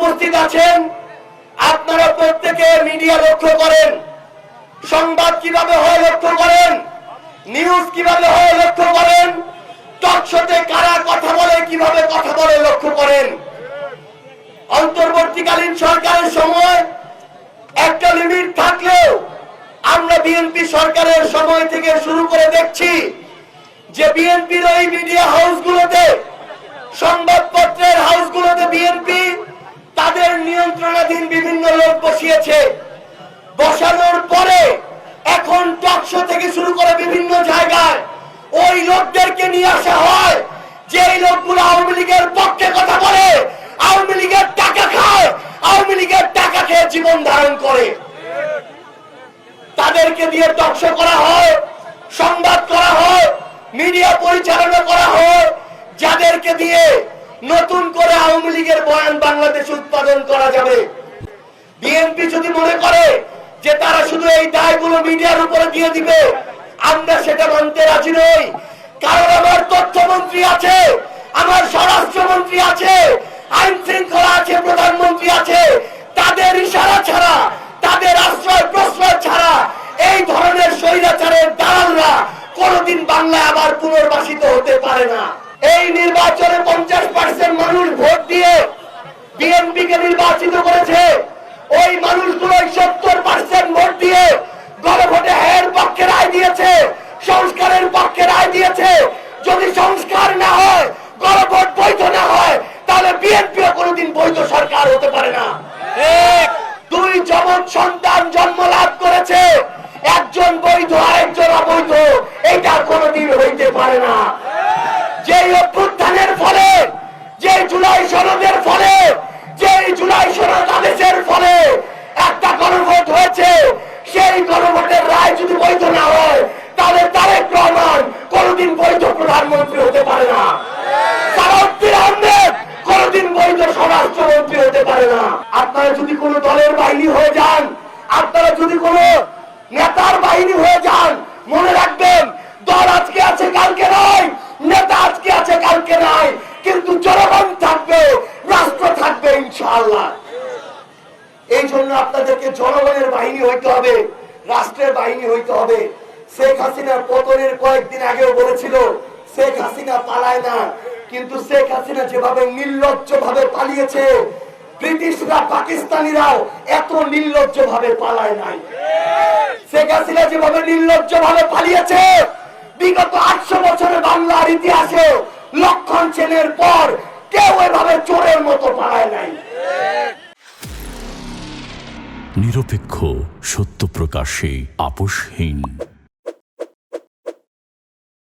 উপস্থিত আছেন, আপনারা প্রত্যেকে মিডিয়া লক্ষ্য করেন, সংবাদ কিভাবে হয় লক্ষ্য করেন, নিউজ কিভাবে হয় লক্ষ্য করেন, টকশোতে কারা কথা বলে কিভাবে কথা বলে লক্ষ্য করেন। অন্তর্বর্তীকালীন সরকারের সময় একটা লিমিট থাকলেও আমরা বিএনপি সরকারের সময় থেকে শুরু করে দেখছি যে বিএনপির ওই মিডিয়া হাউসগুলোতে, সংবাদপত্রের হাউসগুলোতে বিএনপি তাদের নিয়ন্ত্রণাধীন বিভিন্ন লোক বসিয়েছে। বসানোর পরে এখন টকশো থেকে শুরু করে বিভিন্ন জায়গায় ওই লোকদেরকে নিয়ে আসা হয়, যে লোকগুলো আওয়ামী লীগের পক্ষে কথা বলে, আওয়ামী লীগের টাকা খায়, আওয়ামী লীগের টাকা খেয়ে জীবন ধারণ করে। তাদেরকে দিয়ে টকশো করা হয়, সংবাদ করা হয়, মিডিয়া পরিচালনা করা হয়, যাদেরকে দিয়ে নতুন করে আওয়ামী লীগের বয়ান বাংলাদেশে উৎপাদন করা যাবে। বিএনপি যদি মনে করে যে তারা শুধু এই দায়গুলো মিডিয়ার উপরে দিয়ে দিবে, আমরা সেটা মানতে রাজি নই। কারণ আমার তথ্যমন্ত্রী আছে, আমার স্বরাষ্ট্রমন্ত্রী আছে, আইন শৃঙ্খলা আছে, প্রধানমন্ত্রী আছে। তাদের ইশারা ছাড়া, তাদের আশ্রয় প্রশ্রয় ছাড়া এই ধরনের স্বৈরাচারের দালালরা কোনদিন বাংলায় আবার পুনর্বাসিত হতে পারে না। এই নির্বাচনে 50% মানুষ ভোট দিয়ে বিএনপি কে নির্বাচিত করেছে। ওই মানুষগুলো 70% ভোট দিয়ে গণভোটে এর পক্ষে রায় দিয়েছে, সংস্কারের পক্ষে রায় দিয়েছে। যদি সংস্কার না হয়, গণভোট বৈধ না হয়, তাহলে বিএনপিও কোনোদিন বৈধ সরকার হতে পারে না। দুই যমজ সন্তান জন্ম লাভ করেছে, একজন বৈধ আরেকজন অবৈধ, এটা কোনোদিন হইতে পারে না। যে অভ্যুত্থানের ফলে, যে জুলাই সনদের ফলে, যে জুলাই সনদ আদেশের ফলে একটা গণভোট হয়েছে, সেই গণভোটের রায় যদি বৈধ না হয়, তাহলে তারেক রহমান কোনোদিন বৈধ প্রধানমন্ত্রী হতে পারে না। সালাউদ্দিন আহমেদ কোনোদিন বৈধ স্বরাষ্ট্রমন্ত্রী হতে পারে না। আপনারা যদি কোনো দলের বাহিনী হয়ে যান, আপনারা যদি কোনো নেতার বাহিনী হয়ে যান, মনে রাখবেন দল আজকে আছে কালকে নয়, নেতা আজকে আছে কালকে নাই, কিন্তু জনগণ থাকবে, রাষ্ট্র থাকবে ইনশাআল্লাহ। এই জন্য আপনাদেরকে জনগণের বাহিনী হইতে হবে, রাষ্ট্রের বাহিনী হইতে হবে। শেখ হাসিনা পতনের কয়েকদিন আগেও বলেছিল শেখ হাসিনা পালায় না, কিন্তু শেখ হাসিনা যেভাবে নির্লজ্জ ভাবে পালিয়েছে, ব্রিটিশরা পাকিস্তানিরাও এত নির্লজ্জ ভাবে পালায় নাই। শেখ হাসিনা যেভাবে নির্লজ্জ ভাবে পালিয়েছে, বিগত 800 বছরে বাংলার ইতিহাসে লক্ষণ সেনের পর কেউ এভাবে চোরের মতো পালায় নাই। নিরপেক্ষ, সত্য প্রকাশে আপোষহীন।